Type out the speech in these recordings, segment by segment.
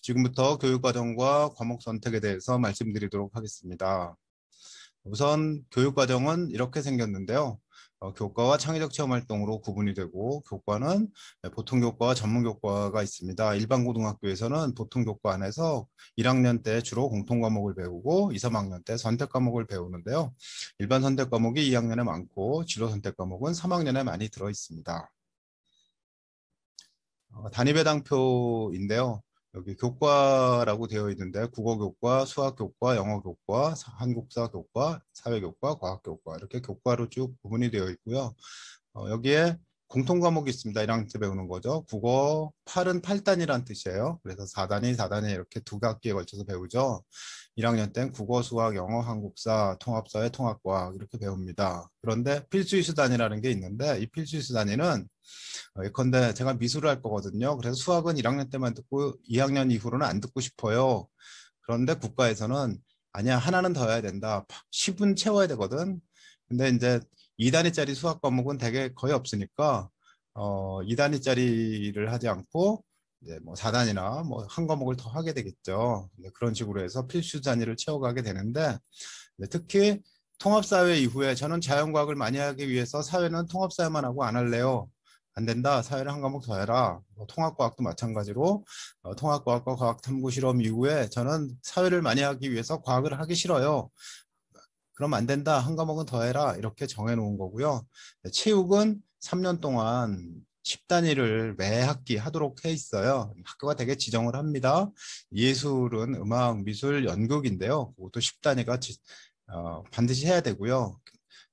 지금부터 교육과정과 과목 선택에 대해서 말씀드리도록 하겠습니다. 우선 교육과정은 이렇게 생겼는데요. 교과와 창의적 체험활동으로 구분이 되고, 교과는 보통교과와 전문교과가 있습니다. 일반 고등학교에서는 보통교과 안에서 1학년 때 주로 공통과목을 배우고 2, 3학년 때 선택과목을 배우는데요. 일반 선택과목이 2학년에 많고 진로선택과목은 3학년에 많이 들어 있습니다. 단위배당표인데요. 여기 교과라고 되어 있는데 국어교과, 수학교과, 영어교과, 한국사교과, 사회교과, 과학교과 이렇게 교과로 쭉 구분이 되어 있고요. 여기에 공통과목이 있습니다. 1학년 때 배우는 거죠. 국어 8은 8단이라는 뜻이에요. 그래서 4단위, 4단위 이렇게 두 학기에 걸쳐서 배우죠. 1학년 때는 국어, 수학, 영어, 한국사, 통합사회, 통합과학 이렇게 배웁니다. 그런데 필수이수 단위라는 게 있는데 이 필수이수 단위는 예컨대 제가 미술을 할 거거든요. 그래서 수학은 1학년 때만 듣고 2학년 이후로는 안 듣고 싶어요. 그런데 국가에서는 아니야, 하나는 더 해야 된다. 10은 채워야 되거든. 근데 이제 2단위짜리 수학 과목은 되게 거의 없으니까 2단위짜리를 하지 않고 이제 뭐 4단이나 뭐 한 과목을 더 하게 되겠죠. 그런 식으로 해서 필수 단위를 채워가게 되는데 특히 통합사회 이후에 저는 자연과학을 많이 하기 위해서 사회는 통합사회만 하고 안 할래요. 안 된다. 사회를 한 과목 더 해라. 통합과학도 마찬가지로 통합과학과 과학탐구 실험 이후에 저는 사회를 많이 하기 위해서 과학을 하기 싫어요. 그럼 안 된다. 한 과목은 더 해라. 이렇게 정해놓은 거고요. 체육은 3년 동안 10단위를 매 학기 하도록 해 있어요. 학교가 되게 지정을 합니다. 예술은 음악, 미술, 연극인데요. 그것도 10단위가 반드시 해야 되고요.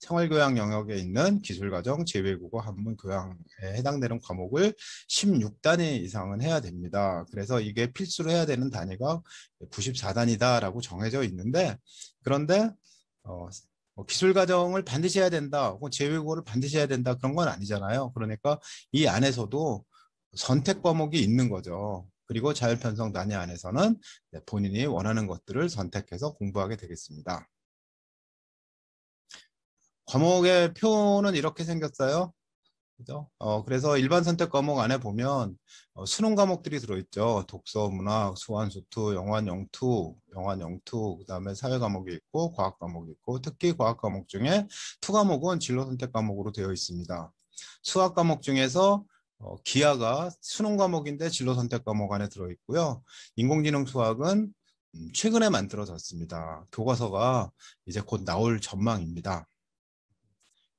생활교양 영역에 있는 기술과정, 재외국어, 한문, 교양에 해당되는 과목을 16단위 이상은 해야 됩니다. 그래서 이게 필수로 해야 되는 단위가 94단위다라고 정해져 있는데 그런데 기술과정을 반드시 해야 된다, 혹은 재외국어를 반드시 해야 된다 그런 건 아니잖아요. 그러니까 이 안에서도 선택 과목이 있는 거죠. 그리고 자율편성 단위 안에서는 본인이 원하는 것들을 선택해서 공부하게 되겠습니다. 과목의 표는 이렇게 생겼어요. 그죠? 그래서 일반 선택 과목 안에 보면 수능 과목들이 들어있죠. 독서, 문학, 수완, 수투, 영환, 영투, 그다음에 사회 과목이 있고 과학 과목이 있고 특히 과학 과목 중에 투 과목은 진로 선택 과목으로 되어 있습니다. 수학 과목 중에서 기하가 수능 과목인데 진로 선택 과목 안에 들어있고요. 인공지능 수학은 최근에 만들어졌습니다. 교과서가 이제 곧 나올 전망입니다.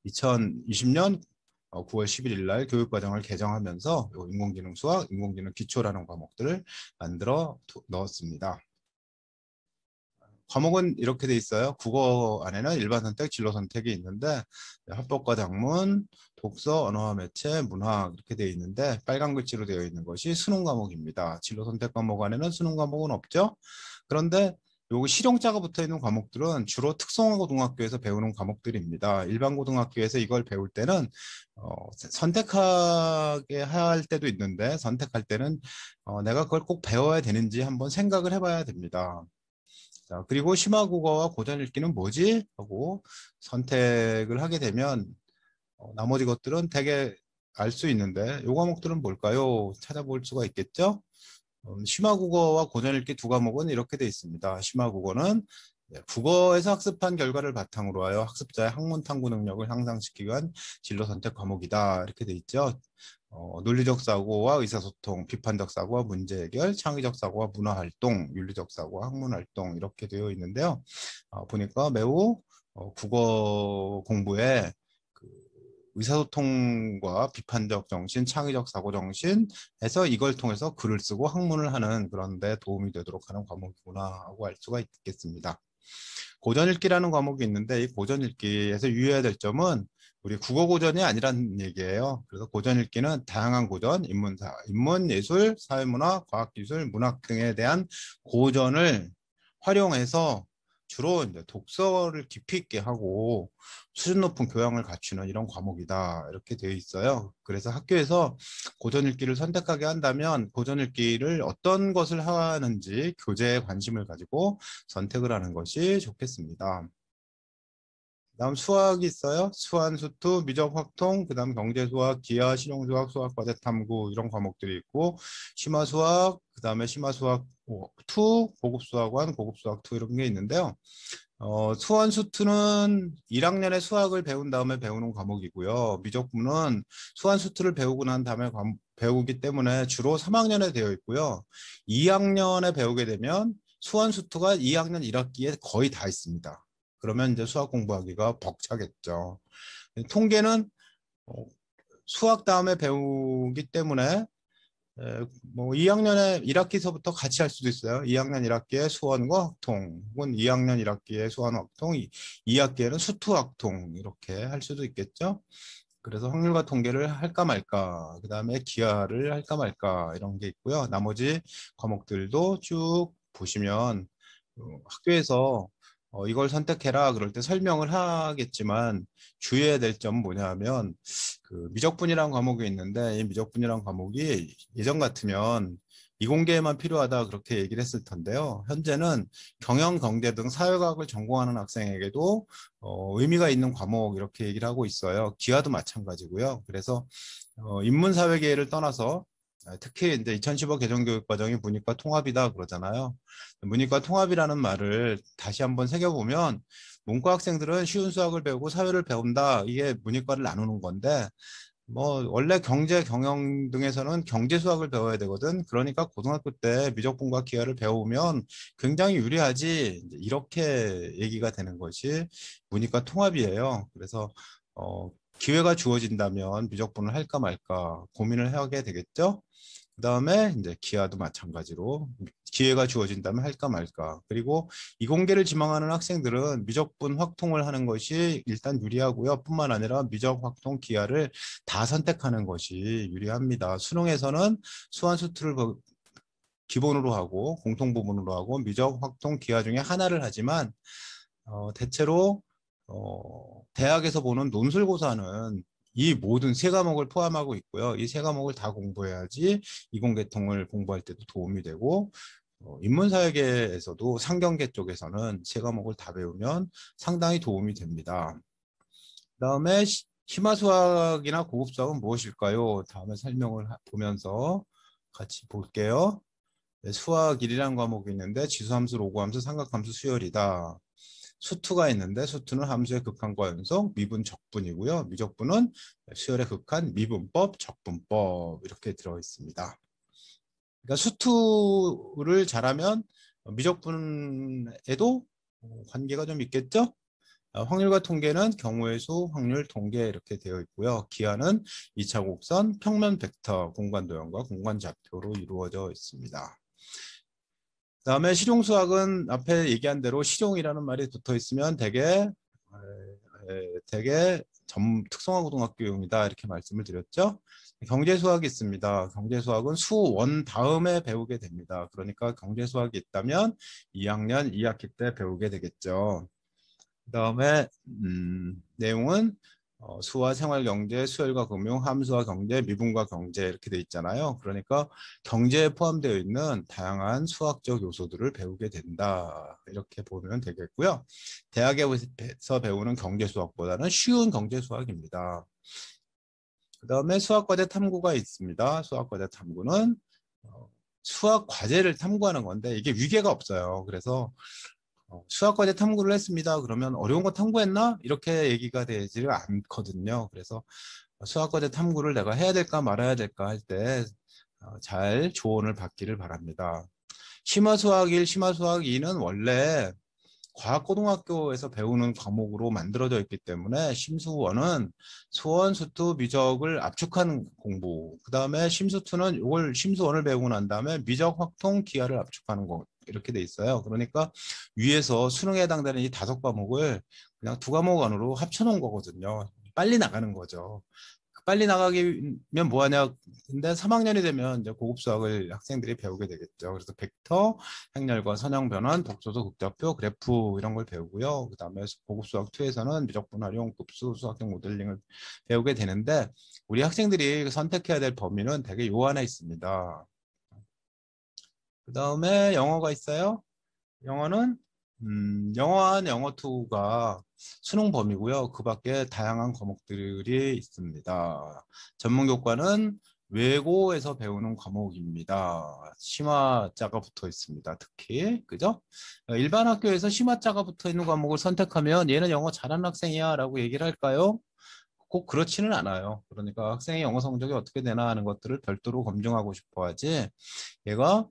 2020년 9월 11일 날 교육과정을 개정하면서 인공지능 수학, 인공지능 기초라는 과목들을 만들어 넣었습니다. 과목은 이렇게 돼 있어요. 국어 안에는 일반 선택, 진로 선택이 있는데 합법과 작문, 독서, 언어와 매체, 문학 이렇게 되어 있는데 빨간 글씨로 되어 있는 것이 수능 과목입니다. 진로 선택 과목 안에는 수능 과목은 없죠. 그런데 요거 실용자가 붙어 있는 과목들은 주로 특성화고등학교에서 배우는 과목들입니다. 일반 고등학교에서 이걸 배울 때는 선택하게 할 때도 있는데 선택할 때는 내가 그걸 꼭 배워야 되는지 한번 생각을 해봐야 됩니다. 자, 그리고 심화국어와 고전 읽기는 뭐지? 하고 선택을 하게 되면 나머지 것들은 되게 알 수 있는데 요 과목들은 뭘까요? 찾아볼 수가 있겠죠? 심화국어와 고전 읽기 두 과목은 이렇게 돼 있습니다. 심화국어는 국어에서 학습한 결과를 바탕으로 하여 학습자의 학문 탐구 능력을 향상시키기 위한 진로 선택 과목이다. 이렇게 돼 있죠. 논리적 사고와 의사소통, 비판적 사고와 문제 해결, 창의적 사고와 문화 활동, 윤리적 사고와 학문 활동 이렇게 되어 있는데요. 보니까 매우 국어 공부에 그 의사소통과 비판적 정신, 창의적 사고 정신에서 이걸 통해서 글을 쓰고 학문을 하는 그런 데 도움이 되도록 하는 과목이구나 하고 알 수가 있겠습니다. 고전 읽기라는 과목이 있는데 이 고전 읽기에서 유의해야 될 점은 우리 국어 고전이 아니라는 얘기예요. 그래서 고전 읽기는 다양한 고전, 인문, 예술, 사회문화, 과학기술, 문학 등에 대한 고전을 활용해서 주로 이제 독서를 깊이 있게 하고 수준 높은 교양을 갖추는 이런 과목이다 이렇게 되어 있어요. 그래서 학교에서 고전 읽기를 선택하게 한다면 고전 읽기를 어떤 것을 하는지 교재에 관심을 가지고 선택을 하는 것이 좋겠습니다. 다음 수학이 있어요. 수한, 수투, 미적, 확통, 그다음 경제 수학, 기하, 실용 수학, 수학 과제 탐구 이런 과목들이 있고 심화 수학, 그다음에 심화 수학 2, 고급 수학 1, 고급 수학 2 이런 게 있는데요. 수원 수투는 1학년에 수학을 배운 다음에 배우는 과목이고요. 미적분은 수원 수투를 배우고 난 다음에 배우기 때문에 주로 3학년에 되어 있고요. 2학년에 배우게 되면 수원 수투가 2학년 1학기에 거의 다 있습니다. 그러면 이제 수학 공부하기가 벅차겠죠. 통계는 어, 수학 다음에 배우기 때문에 뭐 2학년에 1학기서부터 같이 할 수도 있어요. 2학년 1학기에 수원과 확통, 혹은 2학년 1학기에 수원 확통, 2학기에는 수투 확통 이렇게 할 수도 있겠죠. 그래서 확률과 통계를 할까 말까, 그 다음에 기하를 할까 말까 이런 게 있고요. 나머지 과목들도 쭉 보시면 학교에서 이걸 선택해라 그럴 때 설명을 하겠지만 주의해야 될 점은 뭐냐면 그 미적분이라는 과목이 있는데 이 미적분이라는 과목이 예전 같으면 이공계에만 필요하다 그렇게 얘기를 했을 텐데요. 현재는 경영, 경제 등 사회과학을 전공하는 학생에게도 의미가 있는 과목 이렇게 얘기를 하고 있어요. 기하도 마찬가지고요. 그래서 인문사회계를 떠나서 특히 이제 2015 개정교육과정이 문이과 통합이다 그러잖아요. 문이과 통합이라는 말을 다시 한번 새겨보면 문과 학생들은 쉬운 수학을 배우고 사회를 배운다. 이게 문이과를 나누는 건데 뭐 원래 경제, 경영 등에서는 경제 수학을 배워야 되거든. 그러니까 고등학교 때 미적분과 기하를 배우면 굉장히 유리하지. 이렇게 얘기가 되는 것이 문이과 통합이에요. 그래서 기회가 주어진다면 미적분을 할까 말까 고민을 하게 되겠죠. 그다음에 이제 기하도 마찬가지로 기회가 주어진다면 할까 말까. 그리고 이공계를 지망하는 학생들은 미적분 확통을 하는 것이 일단 유리하고요. 뿐만 아니라 미적 확통 기하를 다 선택하는 것이 유리합니다. 수능에서는 수완수투를 기본으로 하고 공통 부분으로 하고 미적 확통 기하 중에 하나를 하지만 대체로 대학에서 보는 논술고사는 이 모든 세 과목을 포함하고 있고요. 이 세 과목을 다 공부해야지 이공계통을 공부할 때도 도움이 되고 인문사회계에서도 상경계 쪽에서는 세 과목을 다 배우면 상당히 도움이 됩니다. 그다음에 심화수학이나 고급수학은 무엇일까요? 다음에 설명을 보면서 같이 볼게요. 네, 수학 1이라는 과목이 있는데 지수함수, 로그함수, 삼각함수, 수열이다. 수투가 있는데 수투는 함수의 극한과 연속, 미분, 적분이고요. 미적분은 수열의 극한, 미분법, 적분법 이렇게 들어 있습니다. 그러니까 수투를 잘하면 미적분에도 관계가 좀 있겠죠? 확률과 통계는 경우의 수, 확률, 통계 이렇게 되어 있고요. 기하는 2차 곡선, 평면 벡터, 공간 도형과 공간 좌표로 이루어져 있습니다. 그다음에 실용수학은 앞에 얘기한 대로 실용이라는 말이 붙어 있으면 되게 특성화 고등학교용이다 이렇게 말씀을 드렸죠. 경제수학이 있습니다. 경제수학은 수원 다음에 배우게 됩니다. 그러니까 경제수학이 있다면 2학년 2학기 때 배우게 되겠죠. 그다음에 내용은 수와 생활경제, 수열과 금융, 함수와 경제, 미분과 경제 이렇게 돼 있잖아요. 그러니까 경제에 포함되어 있는 다양한 수학적 요소들을 배우게 된다. 이렇게 보면 되겠고요. 대학에서 배우는 경제 수학보다는 쉬운 경제 수학입니다. 그다음에 수학과제 탐구가 있습니다. 수학과제 탐구는 수학 과제를 탐구하는 건데 이게 위계가 없어요. 그래서 수학과제 탐구를 했습니다. 그러면 어려운 거 탐구했나? 이렇게 얘기가 되지를 않거든요. 그래서 수학과제 탐구를 내가 해야 될까 말아야 될까 할 때 잘 조언을 받기를 바랍니다. 심화수학 1, 심화수학 2는 원래 과학고등학교에서 배우는 과목으로 만들어져 있기 때문에 심수원은 수원, 수투, 미적을 압축한 공부, 그 다음에 심수투는 이걸 심수원을 배우고 난 다음에 미적, 확통, 기하를 압축하는 거 이렇게 돼 있어요. 그러니까 위에서 수능에 해당되는 이 5과목을 그냥 2과목 안으로 합쳐놓은 거거든요. 빨리 나가는 거죠. 빨리 나가기면 뭐하냐. 근데 3학년이 되면 이제 고급 수학을 학생들이 배우게 되겠죠. 그래서 벡터, 행렬과 선형 변환, 독소수, 극좌표, 그래프 이런 걸 배우고요. 그다음에 고급 수학 2에서는 미적분 활용, 급수, 수학적 모델링을 배우게 되는데 우리 학생들이 선택해야 될 범위는 되게 요 안에 있습니다. 그다음에 영어가 있어요. 영어는 영어 1, 영어 2가 수능 범위고요. 그 밖에 다양한 과목들이 있습니다. 전문 교과는 외고에서 배우는 과목입니다. 심화자가 붙어 있습니다. 특히 그죠? 일반 학교에서 심화자가 붙어 있는 과목을 선택하면 얘는 영어 잘하는 학생이야 라고 얘기를 할까요? 꼭 그렇지는 않아요. 그러니까 학생의 영어 성적이 어떻게 되나 하는 것들을 별도로 검증하고 싶어 하지, 얘가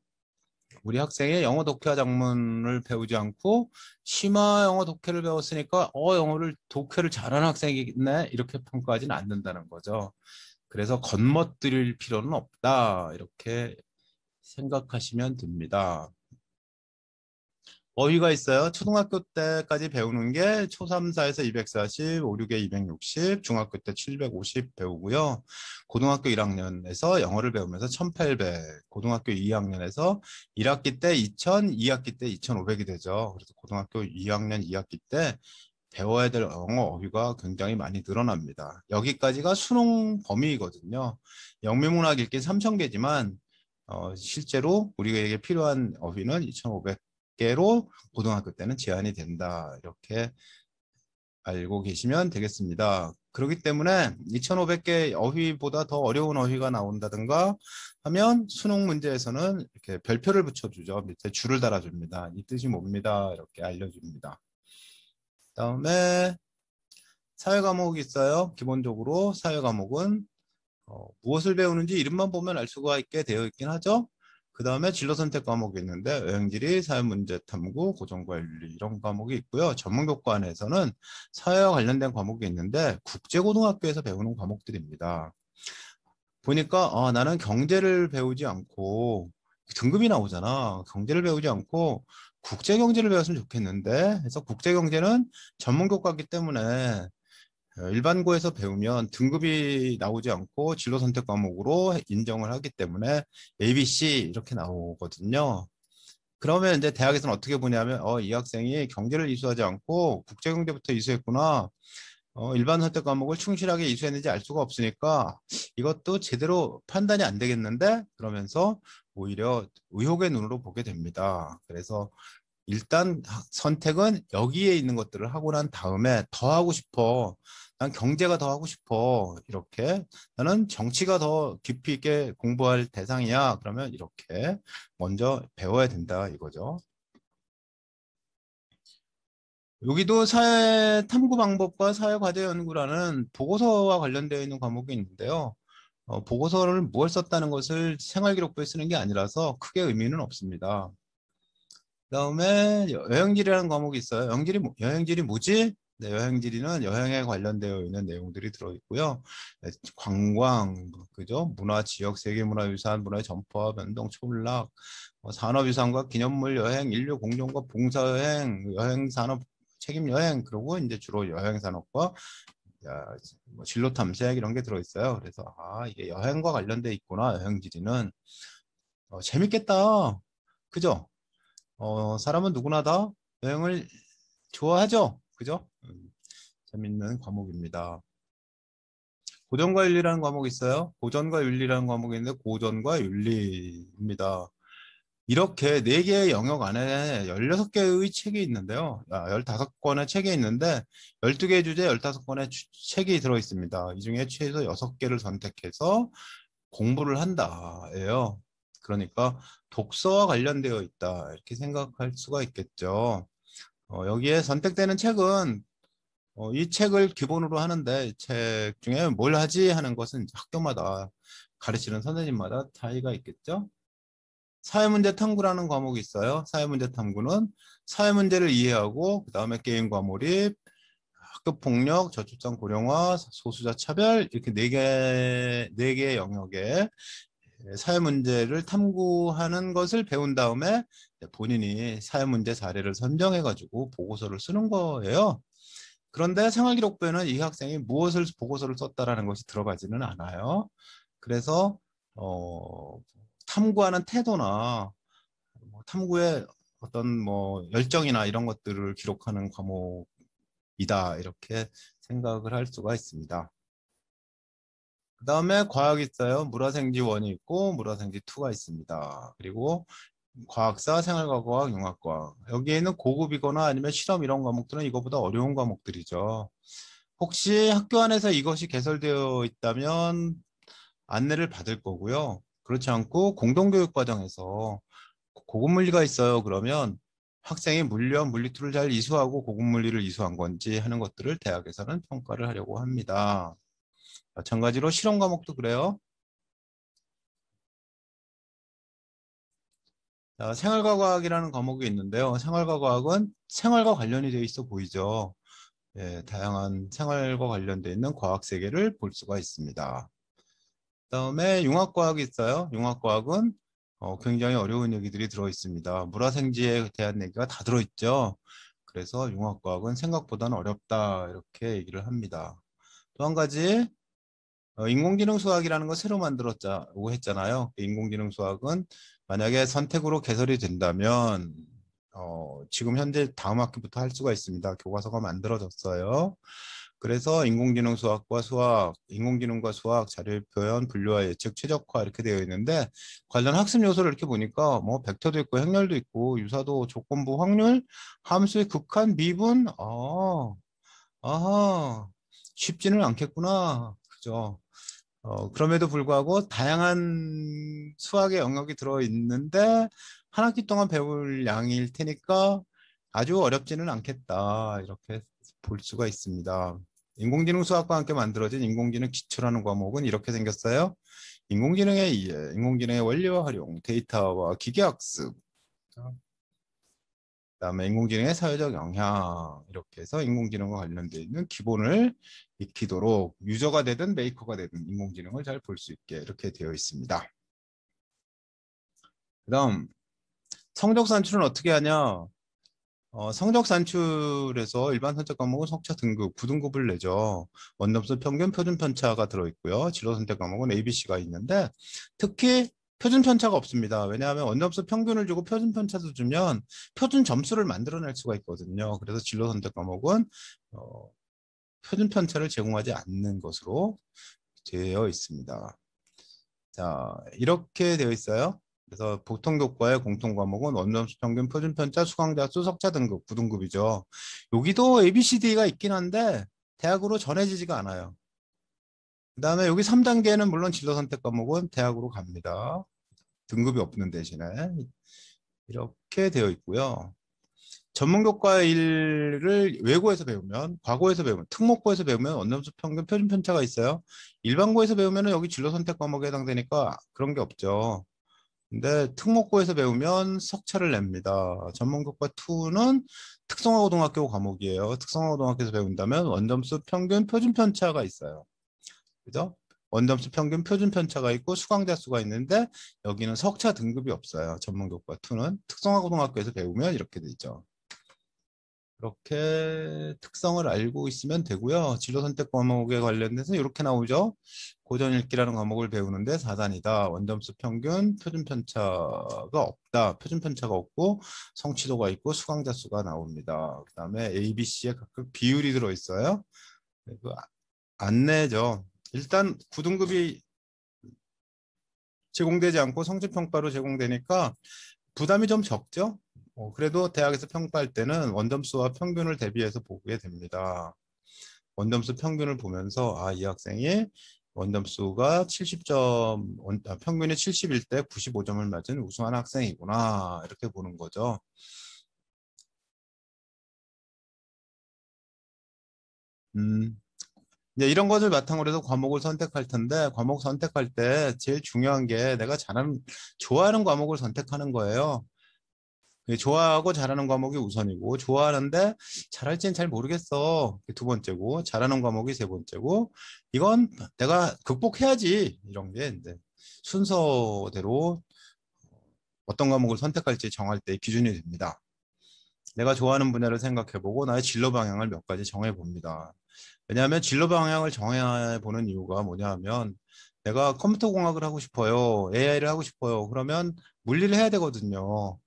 우리 학생의 영어 독해 작문을 배우지 않고 심화 영어 독해를 배웠으니까 영어를 독해를 잘하는 학생이네 이렇게 평가하지는 않는다는 거죠. 그래서 겉멋들일 필요는 없다 이렇게 생각하시면 됩니다. 어휘가 있어요. 초등학교 때까지 배우는 게 초3, 4에서 240, 5, 6에 260, 중학교 때 750 배우고요. 고등학교 1학년에서 영어를 배우면서 1800, 고등학교 2학년에서 1학기 때 2000, 2학기 때 2500이 되죠. 그래서 고등학교 2학년 2학기 때 배워야 될 영어 어휘가 굉장히 많이 늘어납니다. 여기까지가 수능 범위이거든요. 영미문학 읽기 3000개지만 실제로 우리에게 필요한 어휘는 2500개로 고등학교 때는 제한이 된다. 이렇게 알고 계시면 되겠습니다. 그렇기 때문에 2500개 어휘보다 더 어려운 어휘가 나온다든가 하면 수능 문제에서는 이렇게 별표를 붙여주죠. 밑에 줄을 달아줍니다. 이 뜻이 뭡니다. 이렇게 알려줍니다. 그다음에 사회 과목이 있어요. 기본적으로 사회 과목은 무엇을 배우는지 이름만 보면 알 수가 있게 되어 있긴 하죠. 그 다음에 진로 선택 과목이 있는데 여행지리, 사회문제 탐구, 고전과 윤리 이런 과목이 있고요. 전문교과안에서는 사회와 관련된 과목이 있는데 국제고등학교에서 배우는 과목들입니다. 보니까 나는 경제를 배우지 않고 등급이 나오잖아. 경제를 배우지 않고 국제경제를 배웠으면 좋겠는데 그래서 국제경제는 전문교과이기 때문에 일반고에서 배우면 등급이 나오지 않고 진로 선택 과목으로 인정을 하기 때문에 ABC 이렇게 나오거든요. 그러면 이제 대학에서는 어떻게 보냐면 이 학생이 경제를 이수하지 않고 국제경제부터 이수했구나. 일반 선택 과목을 충실하게 이수했는지 알 수가 없으니까 이것도 제대로 판단이 안 되겠는데 그러면서 오히려 의혹의 눈으로 보게 됩니다. 그래서 일단 선택은 여기에 있는 것들을 하고 난 다음에 더 하고 싶어. 난 경제가 더 하고 싶어. 이렇게 나는 정치가 더 깊이 있게 공부할 대상이야. 그러면 이렇게 먼저 배워야 된다 이거죠. 여기도 사회 탐구 방법과 사회 과제 연구라는 보고서와 관련되어 있는 과목이 있는데요. 보고서를 무엇 썼다는 것을 생활기록부에 쓰는 게 아니라서 크게 의미는 없습니다. 그다음에 여행지리라는 과목이 있어요. 여행지리 뭐지? 네, 여행지리는 여행에 관련되어 있는 내용들이 들어있고요. 네, 관광, 그죠? 문화, 지역, 세계문화유산, 문화의 전파, 변동, 초월락, 산업유산과 기념물 여행, 인류 공존과 봉사여행, 여행산업 책임여행, 그리고 이제 주로 여행산업과 뭐 진로 탐색 이런 게 들어있어요. 그래서 이게 여행과 관련돼 있구나. 여행지리는 재밌겠다. 그죠? 사람은 누구나 다 여행을 좋아하죠. 그죠? 재밌는 과목입니다. 고전과 윤리라는 과목이 있어요. 고전과 윤리라는 과목이 있는데 고전과 윤리입니다. 이렇게 4개의 영역 안에 16개의 책이 있는데요. 15권의 책이 있는데 12개의 주제 15권의 책이 들어있습니다. 이 중에 최소 6개를 선택해서 공부를 한다예요. 그러니까 독서와 관련되어 있다 이렇게 생각할 수가 있겠죠. 여기에 선택되는 책은 이 책을 기본으로 하는데 이 책 중에 뭘 하지 하는 것은 학교마다 가르치는 선생님마다 차이가 있겠죠. 사회문제 탐구라는 과목이 있어요. 사회문제 탐구는 사회문제를 이해하고 그 다음에 게임과 몰입, 학교폭력, 저출산 고령화, 소수자 차별 이렇게 네 개의 영역에 사회 문제를 탐구하는 것을 배운 다음에 본인이 사회 문제 사례를 선정해 가지고 보고서를 쓰는 거예요. 그런데 생활기록부에는 이 학생이 무엇을 보고서를 썼다라는 것이 들어가지는 않아요. 그래서 탐구하는 태도나 뭐 탐구의 어떤 뭐 열정이나 이런 것들을 기록하는 과목이다 이렇게 생각을 할 수가 있습니다. 그 다음에 과학이 있어요. 물화생지 1이 있고 물화생지 2가 있습니다. 그리고 과학사, 생활과학, 융합과학. 여기에는 고급이거나 아니면 실험 이런 과목들은 이거보다 어려운 과목들이죠. 혹시 학교 안에서 이것이 개설되어 있다면 안내를 받을 거고요. 그렇지 않고 공동교육 과정에서 고급 물리가 있어요. 그러면 학생이 물리와 물리투를 잘 이수하고 고급 물리를 이수한 건지 하는 것들을 대학에서는 평가를 하려고 합니다. 마찬가지로 실험 과목도 그래요. 자, 생활과 과학이라는 과목이 있는데요. 생활과 과학은 생활과 관련이 되어 있어 보이죠. 예, 다양한 생활과 관련되어 있는 과학 세계를 볼 수가 있습니다. 그다음에 융합과학이 있어요. 융합과학은 굉장히 어려운 얘기들이 들어 있습니다. 물화생지에 대한 얘기가 다 들어 있죠. 그래서 융합과학은 생각보다는 어렵다 이렇게 얘기를 합니다. 또 한 가지 인공지능 수학이라는 거 새로 만들었다고 했잖아요. 인공지능 수학은 만약에 선택으로 개설이 된다면 지금 현재 다음 학기부터 할 수가 있습니다. 교과서가 만들어졌어요. 그래서 인공지능 수학과 수학, 인공지능과 수학, 자료 표현, 분류와 예측, 최적화 이렇게 되어 있는데 관련 학습 요소를 이렇게 보니까 뭐 벡터도 있고 행렬도 있고 유사도, 조건부, 확률, 함수의 극한, 미분, 아하, 쉽지는 않겠구나. 그죠? 그럼에도 불구하고 다양한 수학의 영역이 들어있는데 한 학기 동안 배울 양일 테니까 아주 어렵지는 않겠다. 이렇게 볼 수가 있습니다. 인공지능 수학과 함께 만들어진 인공지능 기초라는 과목은 이렇게 생겼어요. 인공지능의 이해, 인공지능의 원리와 활용, 데이터와 기계학습, 그다음에 인공지능의 사회적 영향 이렇게 해서 인공지능과 관련되어 있는 기본을 익히도록 유저가 되든 메이커가 되든 인공지능을 잘 볼 수 있게 이렇게 되어 있습니다. 그다음 성적 산출은 어떻게 하냐? 성적 산출에서 일반 선택 과목은 석차 등급, 9등급을 내죠. 원점수 평균, 표준 편차가 들어있고요. 진로 선택 과목은 ABC가 있는데 특히 표준 편차가 없습니다. 왜냐하면 원점수 평균을 주고 표준 편차도 주면 표준 점수를 만들어낼 수가 있거든요. 그래서 진로 선택 과목은 어, 표준 편차를 제공하지 않는 것으로 되어 있습니다. 자, 이렇게 되어 있어요. 그래서 보통 교과의 공통 과목은 원점수 평균, 표준 편차, 수강자 수, 석차 등급, 9등급이죠. 여기도 ABCD가 있긴 한데 대학으로 전해지지가 않아요. 그다음에 여기 3단계는 물론 진로 선택 과목은 대학으로 갑니다. 등급이 없는 대신에 이렇게 되어 있고요. 전문 교과의 일을 외고에서 배우면, 과고에서 배우면, 특목고에서 배우면 원점수 평균, 표준 편차가 있어요. 일반고에서 배우면 여기 진로 선택 과목에 해당되니까 그런 게 없죠. 근데 특목고에서 배우면 석차를 냅니다. 전문교과 2는 특성화고등학교 과목이에요. 특성화고등학교에서 배운다면 원점수 평균 표준 편차가 있어요. 그죠? 원점수 평균 표준 편차가 있고 수강자 수가 있는데 여기는 석차 등급이 없어요. 전문교과 2는 특성화고등학교에서 배우면 이렇게 되죠. 이렇게 특성을 알고 있으면 되고요. 진로 선택 과목에 관련돼서 이렇게 나오죠. 고전 읽기라는 과목을 배우는데 4단이다. 원점수 평균, 표준 편차가 없다. 표준 편차가 없고 성취도가 있고 수강자 수가 나옵니다. 그다음에 A, B, C에 각각 비율이 들어 있어요. 그 안내죠. 일단 9등급이 제공되지 않고 성취평가로 제공되니까 부담이 좀 적죠. 그래도 대학에서 평가할 때는 원점수와 평균을 대비해서 보게 됩니다. 원점수 평균을 보면서 이 학생이 원점수가 70점, 평균이 71 대 95점을 맞은 우수한 학생이구나 이렇게 보는 거죠. 음, 이제 이런 것을 바탕으로 해서 과목을 선택할 텐데 과목 선택할 때 제일 중요한 게 내가 좋아하는 과목을 선택하는 거예요. 좋아하고 잘하는 과목이 우선이고 좋아하는데 잘할지는 잘 모르겠어. 두 번째고 잘하는 과목이 세 번째고 이건 내가 극복해야지 이런 게 이제 순서대로 어떤 과목을 선택할지 정할 때 기준이 됩니다. 내가 좋아하는 분야를 생각해보고 나의 진로 방향을 몇 가지 정해봅니다. 왜냐하면 진로 방향을 정해보는 이유가 뭐냐 하면 내가 컴퓨터 공학을 하고 싶어요. AI를 하고 싶어요. 그러면 물리를 해야 되거든요.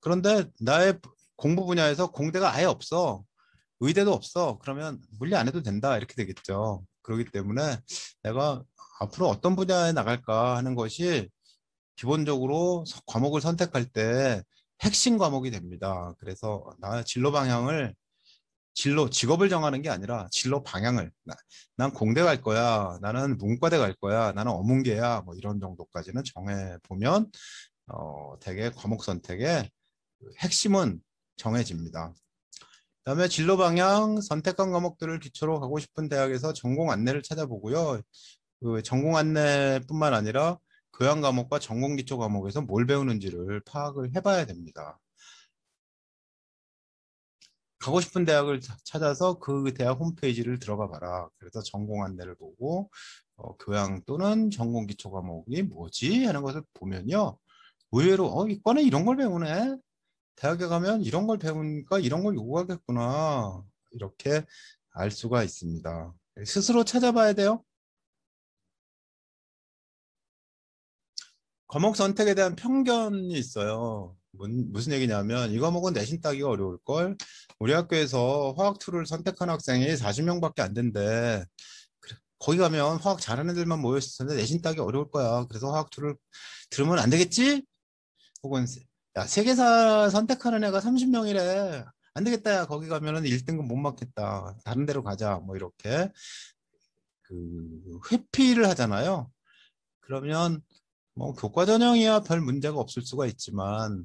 그런데 나의 공부 분야에서 공대가 아예 없어. 의대도 없어. 그러면 물리 안 해도 된다. 이렇게 되겠죠. 그렇기 때문에 내가 앞으로 어떤 분야에 나갈까 하는 것이 기본적으로 과목을 선택할 때 핵심 과목이 됩니다. 그래서 나 진로 방향을 직업을 정하는 게 아니라 진로 방향을 난 공대 갈 거야, 나는 문과대 갈 거야, 나는 어문계야, 뭐 이런 정도까지는 정해 보면 대개 과목 선택의 핵심은 정해집니다. 그다음에 진로 방향 선택한 과목들을 기초로 가고 싶은 대학에서 전공 안내를 찾아보고요. 그 전공 안내뿐만 아니라 교양 과목과 전공 기초 과목에서 뭘 배우는지를 파악을 해봐야 됩니다. 가고 싶은 대학을 찾아서 그 대학 홈페이지를 들어가 봐라. 그래서 전공 안내를 보고 교양 또는 전공 기초 과목이 뭐지 하는 것을 보면요. 의외로 이과는 이런 걸 배우네. 대학에 가면 이런 걸 배우니까 이런 걸 요구하겠구나. 이렇게 알 수가 있습니다. 스스로 찾아봐야 돼요. 과목 선택에 대한 편견이 있어요. 무슨 얘기냐면 이 과목은 내신 따기가 어려울 걸. 우리 학교에서 화학 2를 선택한 학생이 40명밖에 안 된대. 그래, 거기 가면 화학 잘하는 애들만 모여 있을 텐데 내신 따기 어려울 거야. 그래서 화학 2를 들으면 안 되겠지? 혹은 야, 세계사 선택하는 애가 30명이래. 안 되겠다. 야, 거기 가면은 1등급 못 맞겠다. 다른 데로 가자. 뭐 이렇게 그 회피를 하잖아요. 그러면 뭐 교과 전형이야 별 문제가 없을 수가 있지만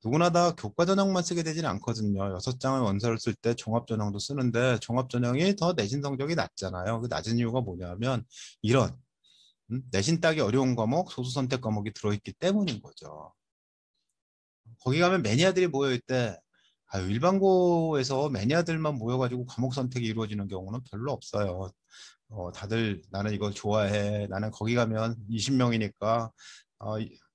누구나 다 교과 전형만 쓰게 되지는 않거든요. 6장의 원서를 쓸 때 종합 전형도 쓰는데 종합 전형이 더 내신 성적이 낮잖아요. 그 낮은 이유가 뭐냐면 이런 내신 따기 어려운 과목, 소수 선택 과목이 들어있기 때문인 거죠. 거기 가면 매니아들이 모여있대. 일반고에서 매니아들만 모여가지고 과목 선택이 이루어지는 경우는 별로 없어요. 다들 나는 이걸 좋아해. 나는 거기 가면 20명이니까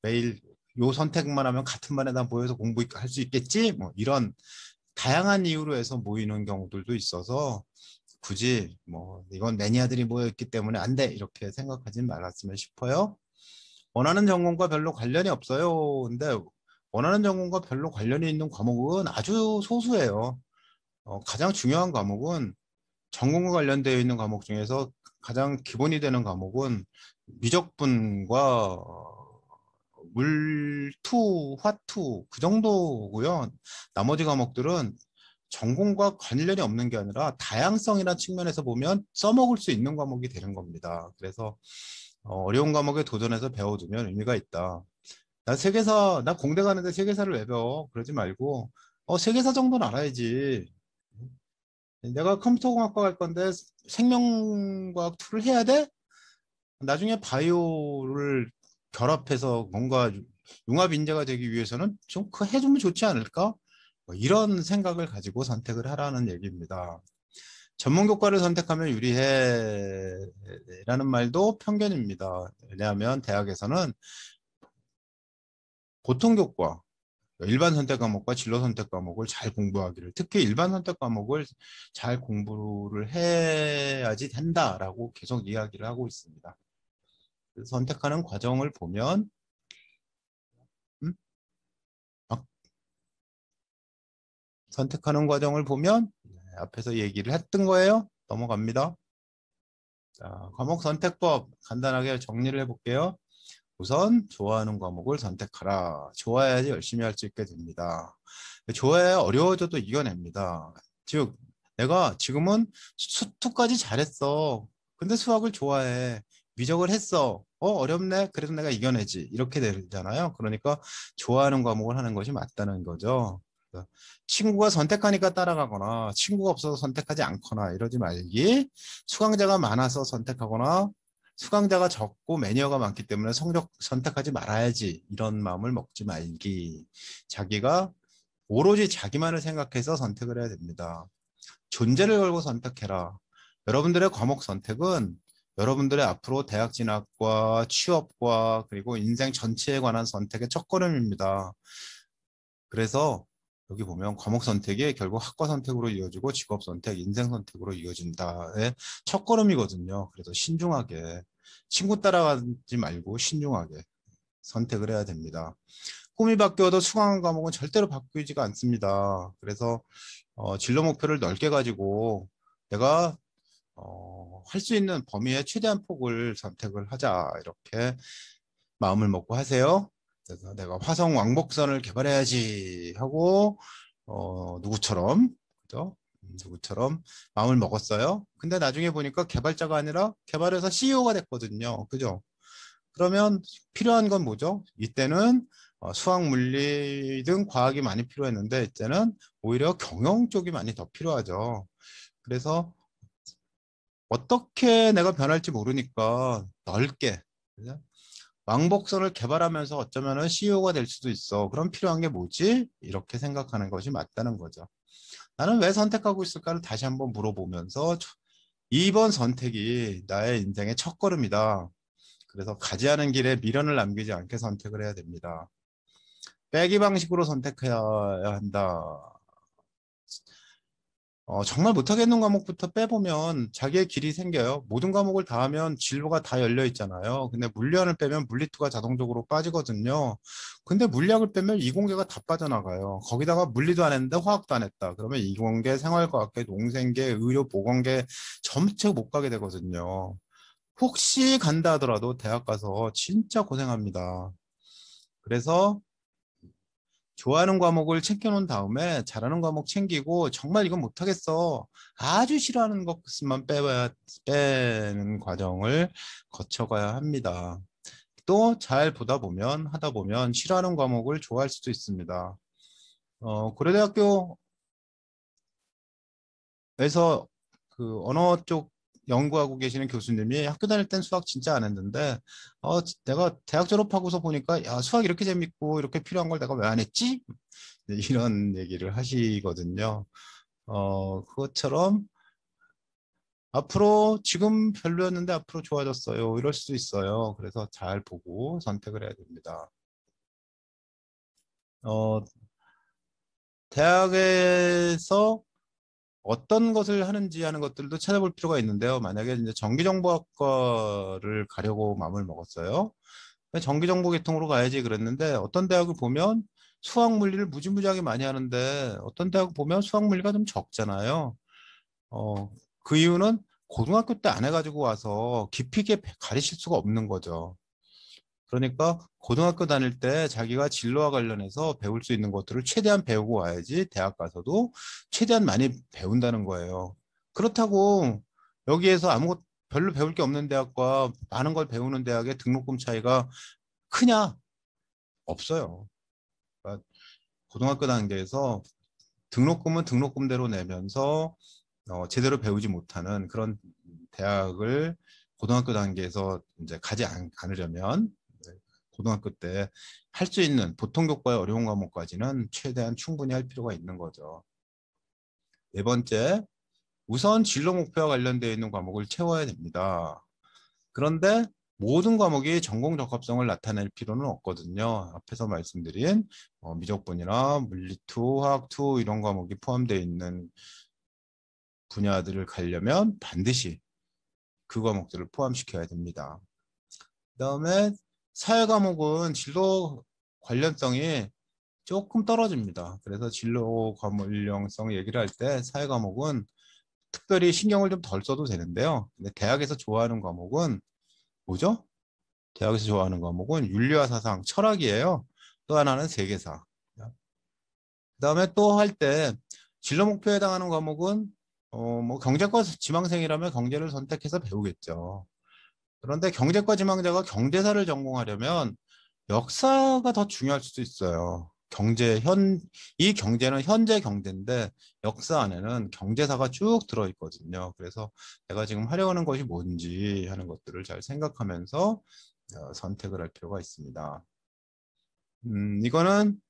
매일 요 선택만 하면 같은 반에다 모여서 공부할 수 있겠지? 뭐 이런 다양한 이유로 해서 모이는 경우들도 있어서 굳이 뭐 이건 매니아들이 모여있기 때문에 안 돼. 이렇게 생각하지 말았으면 싶어요. 원하는 전공과 별로 관련이 없어요. 근데 원하는 전공과 별로 관련이 있는 과목은 아주 소수예요. 가장 중요한 과목은 전공과 관련되어 있는 과목 중에서 가장 기본이 되는 과목은 미적분과 물투, 화투 그 정도고요. 나머지 과목들은 전공과 관련이 없는 게 아니라 다양성이라는 측면에서 보면 써먹을 수 있는 과목이 되는 겁니다. 그래서 어려운 과목에 도전해서 배워두면 의미가 있다. 나 공대 가는데 세계사를 왜 배워? 그러지 말고 세계사 정도는 알아야지. 내가 컴퓨터공학과 갈 건데 생명과학 2를 해야 돼? 나중에 바이오를 결합해서 뭔가 융합 인재가 되기 위해서는 좀 그 해주면 좋지 않을까? 뭐 이런 생각을 가지고 선택을 하라는 얘기입니다. 전문교과를 선택하면 유리해라는 말도 편견입니다. 왜냐하면 대학에서는 보통 교과, 일반 선택 과목과 진로 선택 과목을 잘 공부하기를, 특히 일반 선택 과목을 잘 공부를 해야지 된다라고 계속 이야기를 하고 있습니다. 선택하는 과정을 보면 음? 막 선택하는 과정을 보면 앞에서 얘기를 했던 거예요. 넘어갑니다. 자, 과목 선택법 간단하게 정리를 해볼게요. 우선 좋아하는 과목을 선택하라. 좋아야지 열심히 할 수 있게 됩니다. 좋아야 어려워져도 이겨냅니다. 즉 내가 지금은 수투까지 잘했어. 근데 수학을 좋아해. 미적을 했어. 어렵네. 그래도 내가 이겨내지. 이렇게 되잖아요. 그러니까 좋아하는 과목을 하는 것이 맞다는 거죠. 친구가 선택하니까 따라가거나 친구가 없어서 선택하지 않거나 이러지 말기. 수강자가 많아서 선택하거나 수강자가 적고 매니어가 많기 때문에 성적 선택하지 말아야지 이런 마음을 먹지 말기. 자기가 오로지 자기만을 생각해서 선택을 해야 됩니다. 존재를 걸고 선택해라. 여러분들의 과목 선택은 여러분들의 앞으로 대학 진학과 취업과 그리고 인생 전체에 관한 선택의 첫걸음입니다. 그래서 여기 보면 과목 선택이 결국 학과 선택으로 이어지고 직업 선택, 인생 선택으로 이어진다의 첫걸음이거든요. 그래서 신중하게 친구 따라가지 말고 신중하게 선택을 해야 됩니다. 꿈이 바뀌어도 수강한 과목은 절대로 바뀌지가 않습니다. 그래서 진로 목표를 넓게 가지고 내가 할 수 있는 범위의 최대한 폭을 선택을 하자 이렇게 마음을 먹고 하세요. 그래서 내가 화성 왕복선을 개발해야지 하고 누구처럼 그죠? 누구처럼 마음을 먹었어요. 근데 나중에 보니까 개발자가 아니라 개발해서 CEO가 됐거든요. 그죠? 그러면 필요한 건 뭐죠? 이때는 수학, 물리 등 과학이 많이 필요했는데 이때는 오히려 경영 쪽이 많이 더 필요하죠. 그래서 어떻게 내가 변할지 모르니까 넓게 그죠? 왕복선을 개발하면서 어쩌면은 CEO가 될 수도 있어. 그럼 필요한 게 뭐지? 이렇게 생각하는 것이 맞다는 거죠. 나는 왜 선택하고 있을까를 다시 한번 물어보면서 2번 선택이 나의 인생의 첫걸음이다. 그래서 가지 않은 길에 미련을 남기지 않게 선택을 해야 됩니다. 빼기 방식으로 선택해야 한다. 정말 못하겠는 과목부터 빼보면 자기의 길이 생겨요. 모든 과목을 다 하면 진로가 다 열려 있잖아요. 근데 물리학을 빼면 물리투가 자동적으로 빠지거든요. 근데 물리학을 빼면 이공계가 다 빠져나가요. 거기다가 물리도 안 했는데 화학도 안 했다. 그러면 이공계, 생활과학계, 농생계, 의료, 보건계 전체 못 가게 되거든요. 혹시 간다 하더라도 대학 가서 진짜 고생합니다. 그래서 좋아하는 과목을 챙겨놓은 다음에 잘하는 과목 챙기고 정말 이건 못하겠어. 아주 싫어하는 것만 빼는 과정을 거쳐가야 합니다. 또 잘 보다 보면 하다 보면 싫어하는 과목을 좋아할 수도 있습니다. 고려대학교에서 그 언어 쪽 연구하고 계시는 교수님이 학교 다닐 땐 수학 진짜 안 했는데 내가 대학 졸업하고서 보니까 야 수학 이렇게 재밌고 이렇게 필요한 걸 내가 왜 안 했지? 네, 이런 얘기를 하시거든요. 그것처럼 앞으로 지금 별로였는데 앞으로 좋아졌어요. 이럴 수도 있어요. 그래서 잘 보고 선택을 해야 됩니다. 어, 대학에서 어떤 것을 하는지 하는 것들도 찾아볼 필요가 있는데요. 만약에 이제 전기정보학과를 가려고 마음을 먹었어요. 전기정보계통으로 가야지 그랬는데 어떤 대학을 보면 수학 물리를 무지무지하게 많이 하는데 어떤 대학 보면 수학 물리가 좀 적잖아요. 그 이유는 고등학교 때 안 해가지고 와서 깊이 있게 가르칠 수가 없는 거죠. 그러니까 고등학교 다닐 때 자기가 진로와 관련해서 배울 수 있는 것들을 최대한 배우고 와야지 대학 가서도 최대한 많이 배운다는 거예요. 그렇다고 여기에서 아무것 별로 배울 게 없는 대학과 많은 걸 배우는 대학의 등록금 차이가 크냐? 없어요. 그러니까 고등학교 단계에서 등록금은 등록금대로 내면서 제대로 배우지 못하는 그런 대학을 고등학교 단계에서 이제 않으려면 고등학교 때 할 수 있는 보통 교과의 어려운 과목까지는 최대한 충분히 할 필요가 있는 거죠. 네 번째, 우선 진로 목표와 관련되어 있는 과목을 채워야 됩니다. 그런데 모든 과목이 전공 적합성을 나타낼 필요는 없거든요. 앞에서 말씀드린 미적분이나 물리2, 화학2 이런 과목이 포함되어 있는 분야들을 가려면 반드시 그 과목들을 포함시켜야 됩니다. 그다음에 사회 과목은 진로 관련성이 조금 떨어집니다. 그래서 진로 관련성 얘기를 할 때 사회 과목은 특별히 신경을 좀 덜 써도 되는데요. 근데 대학에서 좋아하는 과목은 뭐죠? 대학에서 좋아하는 과목은 윤리와 사상, 철학이에요. 또 하나는 세계사. 그다음에 또 할 때 진로 목표에 해당하는 과목은 뭐 경제과 지망생이라면 경제를 선택해서 배우겠죠. 그런데 경제과 지망자가 경제사를 전공하려면 역사가 더 중요할 수도 있어요. 이 경제는 현재 경제인데 역사 안에는 경제사가 쭉 들어있거든요. 그래서 내가 지금 하려는 것이 뭔지 하는 것들을 잘 생각하면서 선택을 할 필요가 있습니다. 이거는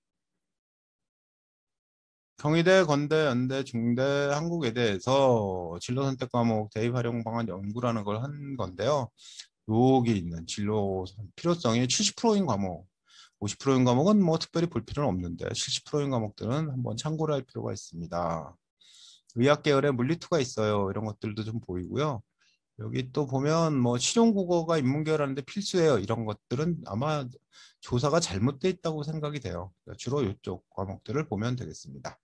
경희대, 건대, 연대, 중대, 한국외대에서 진로 선택 과목 대입 활용 방안 연구라는 걸 한 건데요. 여기 있는 진로 필요성이 70%인 과목, 50%인 과목은 뭐 특별히 볼 필요는 없는데 70%인 과목들은 한번 참고를 할 필요가 있습니다. 의학 계열에 물리투가 있어요. 이런 것들도 좀 보이고요. 여기 또 보면 뭐 실용국어가 인문계열하는데 필수예요. 이런 것들은 아마 조사가 잘못돼 있다고 생각이 돼요. 주로 이쪽 과목들을 보면 되겠습니다.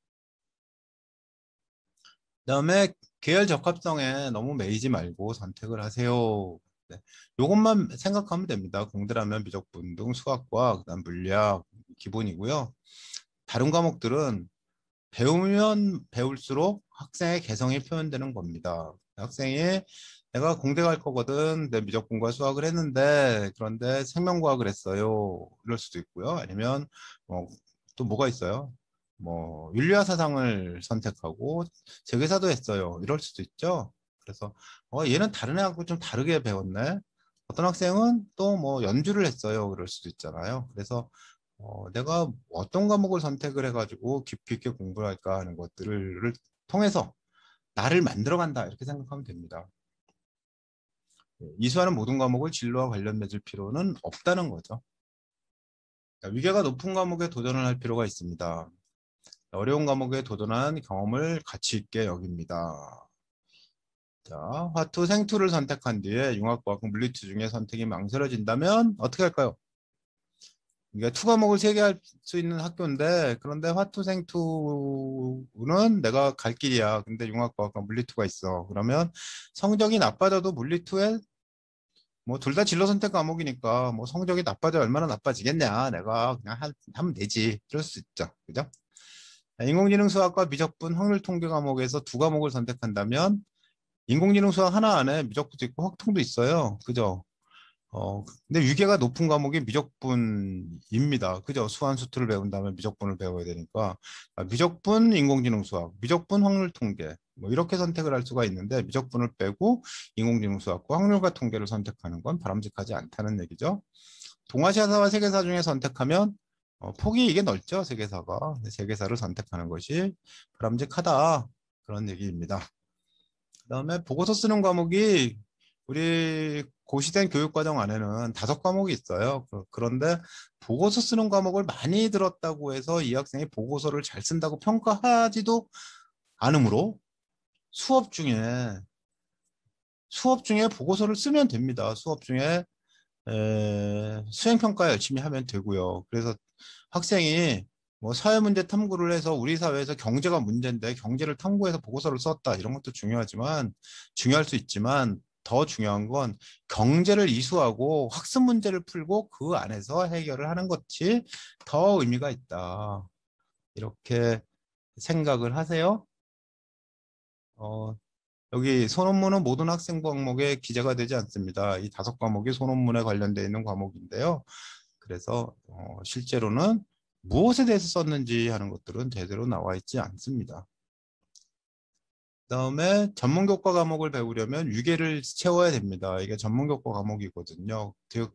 그다음에 계열 적합성에 너무 매이지 말고 선택을 하세요. 네. 요것만 생각하면 됩니다. 공대라면 미적분 등 수학과 그다음 물리학 기본이고요. 다른 과목들은 배우면 배울수록 학생의 개성이 표현되는 겁니다. 학생이 내가 공대 갈 거거든. 내 미적분과 수학을 했는데 그런데 생명과학을 했어요. 이럴 수도 있고요. 아니면 또 뭐가 있어요? 뭐 윤리와 사상을 선택하고 세계사도 했어요. 이럴 수도 있죠. 그래서 얘는 다른 애하고 좀 다르게 배웠네. 어떤 학생은 또 뭐 연주를 했어요. 그럴 수도 있잖아요. 그래서 내가 어떤 과목을 선택을 해가지고 깊이 있게 공부를 할까 하는 것들을 통해서 나를 만들어간다 이렇게 생각하면 됩니다. 이수하는 모든 과목을 진로와 관련 맺을 필요는 없다는 거죠. 위계가 높은 과목에 도전을 할 필요가 있습니다. 어려운 과목에 도전한 경험을 가치 있게 여깁니다. 자, 화투, 생투를 선택한 뒤에 융합과학, 물리투 중에 선택이 망설여진다면 어떻게 할까요? 그러니까 투 과목을 3개 할 수 있는 학교인데 그런데 화투, 생투는 내가 갈 길이야. 근데 융합과학과 물리투가 있어. 그러면 성적이 나빠져도 물리투에 뭐 둘 다 진로 선택 과목이니까 뭐 성적이 나빠져 얼마나 나빠지겠냐. 내가 그냥 하면 되지. 그럴 수 있죠. 그죠? 인공지능 수학과 미적분 확률 통계 과목에서 2과목을 선택한다면 인공지능 수학 하나 안에 미적분도 있고 확통도 있어요. 그죠? 근데 위계가 높은 과목이 미적분입니다. 그죠? 수완수투를 배운 다음에 미적분을 배워야 되니까 미적분 인공지능 수학, 미적분 확률 통계 뭐 이렇게 선택을 할 수가 있는데 미적분을 빼고 인공지능 수학과 확률과 통계를 선택하는 건 바람직하지 않다는 얘기죠. 동아시아사와 세계사 중에 선택하면 폭이 이게 넓죠. 세계사가. 세계사를 선택하는 것이 바람직하다. 그런 얘기입니다. 그다음에 보고서 쓰는 과목이 우리 고시된 교육과정 안에는 5과목이 있어요. 그런데 보고서 쓰는 과목을 많이 들었다고 해서 이 학생이 보고서를 잘 쓴다고 평가하지도 않으므로 수업 중에 보고서를 쓰면 됩니다. 수업 중에 수행평가 열심히 하면 되고요. 그래서 학생이 뭐 사회문제 탐구를 해서 우리 사회에서 경제가 문제인데 경제를 탐구해서 보고서를 썼다. 이런 것도 중요할 수 있지만 더 중요한 건 경제를 이수하고 학습 문제를 풀고 그 안에서 해결을 하는 것이 더 의미가 있다. 이렇게 생각을 하세요. 어, 여기 소논문은 모든 학생 과목에 기재가 되지 않습니다. 이 5과목이 소논문에 관련되어 있는 과목인데요. 그래서 실제로는 무엇에 대해서 썼는지 하는 것들은 제대로 나와 있지 않습니다. 그다음에 전문교과 과목을 배우려면 위계를 채워야 됩니다. 이게 전문교과 과목이거든요. 즉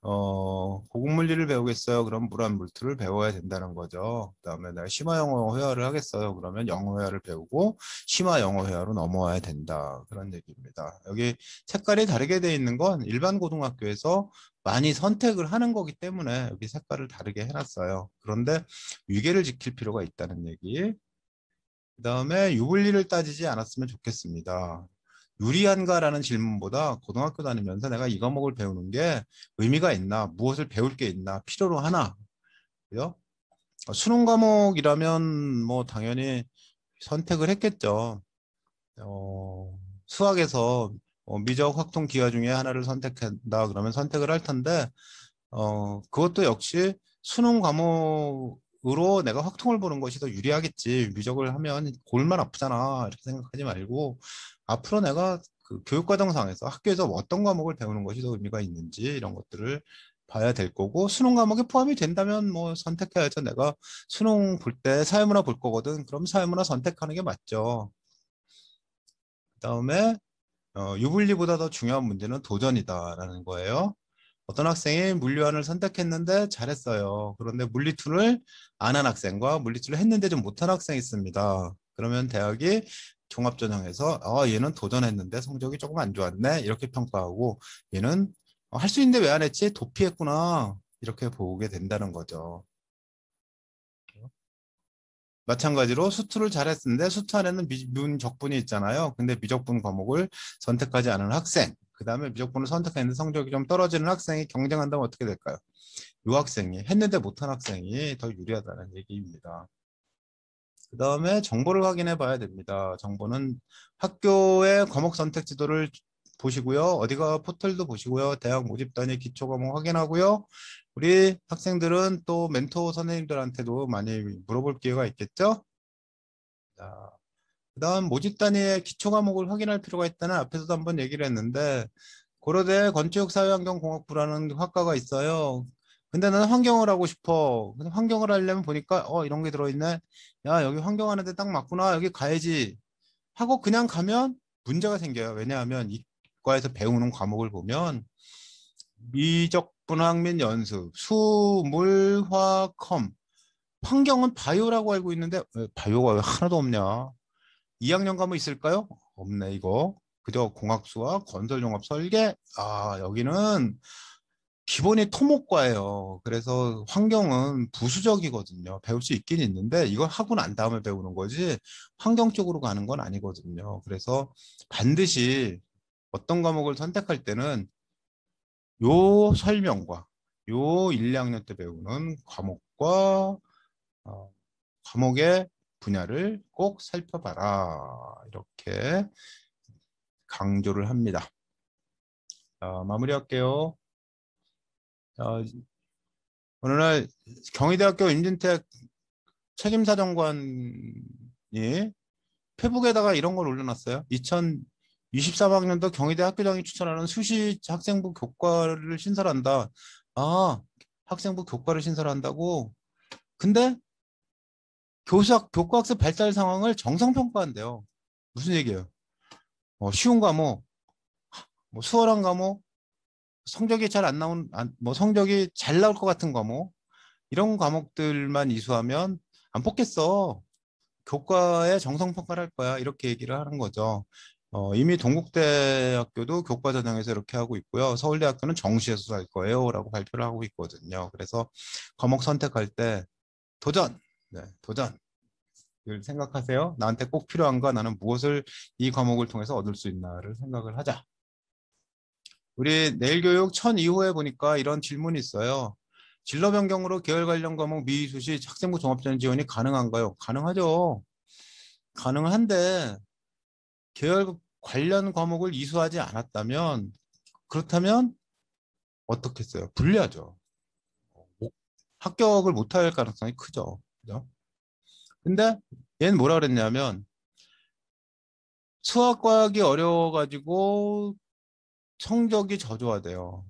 고급물리를 배우겠어요. 그럼 물한 물투를 배워야 된다는 거죠. 그다음에 내가 심화 영어 회화를 하겠어요. 그러면 영어 회화를 배우고 심화 영어 회화로 넘어와야 된다. 그런 얘기입니다. 여기 색깔이 다르게 되어 있는 건 일반 고등학교에서 많이 선택을 하는 거기 때문에 여기 색깔을 다르게 해놨어요. 그런데 위계를 지킬 필요가 있다는 얘기. 그다음에 유불리를 따지지 않았으면 좋겠습니다. 유리한가라는 질문보다 고등학교 다니면서 내가 이 과목을 배우는 게 의미가 있나, 무엇을 배울 게 있나, 필요로 하나. 그죠? 수능 과목이라면 뭐 당연히 선택을 했겠죠. 수학에서 미적 확통 기하 중에 하나를 선택한다 그러면 선택을 할 텐데 그것도 역시 수능 과목으로 내가 확통을 보는 것이 더 유리하겠지. 미적을 하면 골만 아프잖아. 이렇게 생각하지 말고 앞으로 내가 그 교육과정상에서 학교에서 어떤 과목을 배우는 것이 더 의미가 있는지 이런 것들을 봐야 될 거고 수능 과목에 포함이 된다면 뭐 선택해야죠. 내가 수능 볼 때 사회문화 볼 거거든. 그럼 사회문화 선택하는 게 맞죠. 그다음에 유불리보다 더 중요한 문제는 도전이다라는 거예요. 어떤 학생이 물리1을 선택했는데 잘했어요. 그런데 물리2를 안 한 학생과 물리2를 했는데 좀 못한 학생이 있습니다. 그러면 대학이 종합전형에서 얘는 도전했는데 성적이 조금 안 좋았네 이렇게 평가하고 얘는 할 수 있는데 왜 안 했지? 도피했구나 이렇게 보게 된다는 거죠. 마찬가지로 수투를 잘했는데 수투 안에는 미적분이 있잖아요. 근데 미적분 과목을 선택하지 않은 학생, 그 다음에 미적분을 선택했는데 성적이 좀 떨어지는 학생이 경쟁한다면 어떻게 될까요? 이 학생이 했는데 못한 학생이 더 유리하다는 얘기입니다. 그 다음에 정보를 확인해 봐야 됩니다. 정보는 학교의 과목 선택 지도를 보시고요. 어디가 포털도 보시고요. 대학 모집단위 기초 과목 확인하고요. 우리 학생들은 또 멘토 선생님들한테도 많이 물어볼 기회가 있겠죠. 자, 그다음 모집단위의 기초 과목을 확인할 필요가 있다는 앞에서도 한번 얘기를 했는데 고려대 건축사회환경공학부라는 학과가 있어요. 근데 나는 환경을 하고 싶어. 근데 환경을 하려면 보니까 이런 게 들어있네. 야, 여기 환경하는데 딱 맞구나. 여기 가야지. 하고 그냥 가면 문제가 생겨요. 왜냐하면 이과에서 배우는 과목을 보면 미적분학 및 연습, 수, 물, 화, 컴. 환경은 바이오라고 알고 있는데 왜 바이오가 왜 하나도 없냐? 2학년 과목 있을까요? 없네 이거. 그저 공학수와 건설용업 설계. 아 여기는 기본이 토목과예요. 그래서 환경은 부수적이거든요. 배울 수 있긴 있는데 이걸 하고 난 다음에 배우는 거지 환경 쪽으로 가는 건 아니거든요. 그래서 반드시 어떤 과목을 선택할 때는 요 설명과 요 1, 2학년 때 배우는 과목과 과목의 분야를 꼭 살펴봐라. 이렇게 강조를 합니다. 마무리할게요. 오늘날 경희대학교 임진택 책임사정관이 페북에다가 이런 걸 올려놨어요. 2023학년도 경희대 학교장이 추천하는 수시 학생부 교과를 신설한다. 아, 학생부 교과를 신설한다고? 근데 교과학습 발달 상황을 정성평가한대요. 무슨 얘기예요? 쉬운 과목, 뭐 수월한 과목, 성적이 잘 안 나온, 뭐 성적이 잘 나올 것 같은 과목, 이런 과목들만 이수하면 안 뽑겠어. 교과에 정성평가를 할 거야. 이렇게 얘기를 하는 거죠. 이미 동국대학교도 교과 전형에서 이렇게 하고 있고요. 서울대학교는 정시에서 할 거예요. 라고 발표를 하고 있거든요. 그래서 과목 선택할 때 도전! 네, 도전! 을 생각하세요. 나한테 꼭 필요한가? 나는 무엇을 이 과목을 통해서 얻을 수 있나를 생각을 하자. 우리 내일 교육 1002호에 보니까 이런 질문이 있어요. 진로 변경으로 계열 관련 과목 미수시 학생부 종합전형 지원이 가능한가요? 가능하죠. 가능한데 계열 관련 과목을 이수하지 않았다면 그렇다면 어떻겠어요? 불리하죠. 합격을 못할 가능성이 크죠. 그죠? 근데 얘는 뭐라 그랬냐면 수학과학이 어려워가지고 성적이 저조하대요.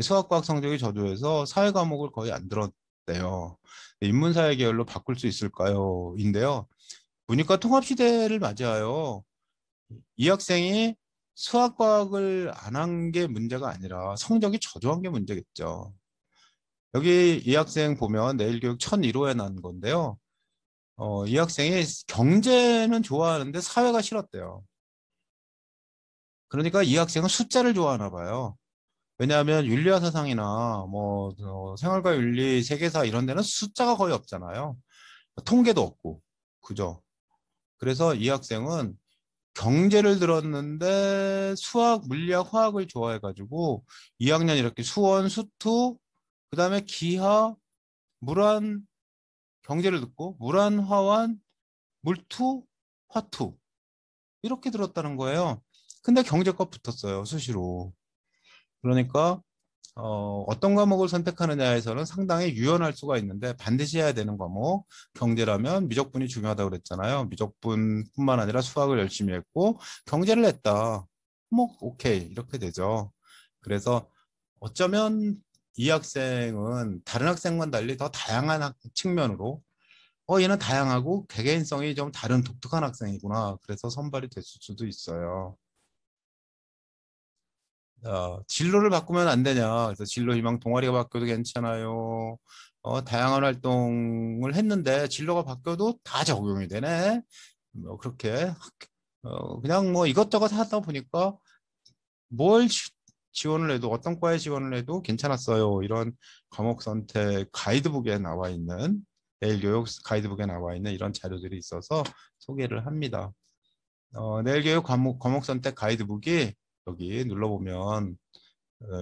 수학과학 성적이 저조해서 사회 과목을 거의 안 들었대요. 인문사회 계열로 바꿀 수 있을까요? 인데요. 문이과 통합시대를 맞이하여 이 학생이 수학과학을 안 한 게 문제가 아니라 성적이 저조한 게 문제겠죠. 여기 이 학생 보면 내일 교육 1001호에 난 건데요. 이 학생이 경제는 좋아하는데 사회가 싫었대요. 그러니까 이 학생은 숫자를 좋아하나 봐요. 왜냐하면 윤리와 사상이나 뭐 생활과 윤리, 세계사 이런 데는 숫자가 거의 없잖아요. 통계도 없고. 그죠? 그래서 이 학생은 경제를 들었는데 수학, 물리학, 화학을 좋아해가지고 2학년 이렇게 수원, 수투, 그 다음에 기하, 물환, 경제를 듣고 물환, 화환, 물투, 화투 이렇게 들었다는 거예요. 근데 경제과 붙었어요, 수시로. 그러니까 어떤 과목을 선택하느냐에서는 상당히 유연할 수가 있는데 반드시 해야 되는 과목 경제라면 미적분이 중요하다고 그랬잖아요. 미적분뿐만 아니라 수학을 열심히 했고 경제를 했다. 뭐 오케이 이렇게 되죠. 그래서 어쩌면 이 학생은 다른 학생과는 달리 더 다양한 측면으로 얘는 다양하고 개개인성이 좀 다른 독특한 학생이구나. 그래서 선발이 됐을 수도 있어요. 진로를 바꾸면 안 되냐. 그래서 진로 희망 동아리가 바뀌어도 괜찮아요. 다양한 활동을 했는데 진로가 바뀌어도 다 적용이 되네. 뭐 그렇게 그냥 뭐 이것저것 하다 보니까 뭘 지원을 해도 어떤 과에 지원을 해도 괜찮았어요. 이런 과목 선택 가이드북에 나와 있는 내일 교육 가이드북에 나와 있는 이런 자료들이 있어서 소개를 합니다. 내일 교육 과목 선택 가이드북이 여기 눌러보면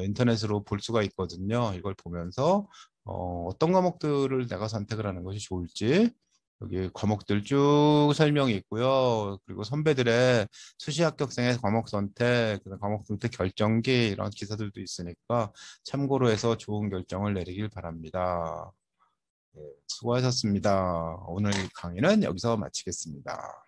인터넷으로 볼 수가 있거든요. 이걸 보면서 어떤 과목들을 내가 선택을 하는 것이 좋을지 여기 과목들 쭉 설명이 있고요. 그리고 선배들의 수시 합격생의 과목 선택, 그다음 과목 선택 결정기 이런 기사들도 있으니까 참고로 해서 좋은 결정을 내리길 바랍니다. 네, 수고하셨습니다. 오늘 강의는 여기서 마치겠습니다.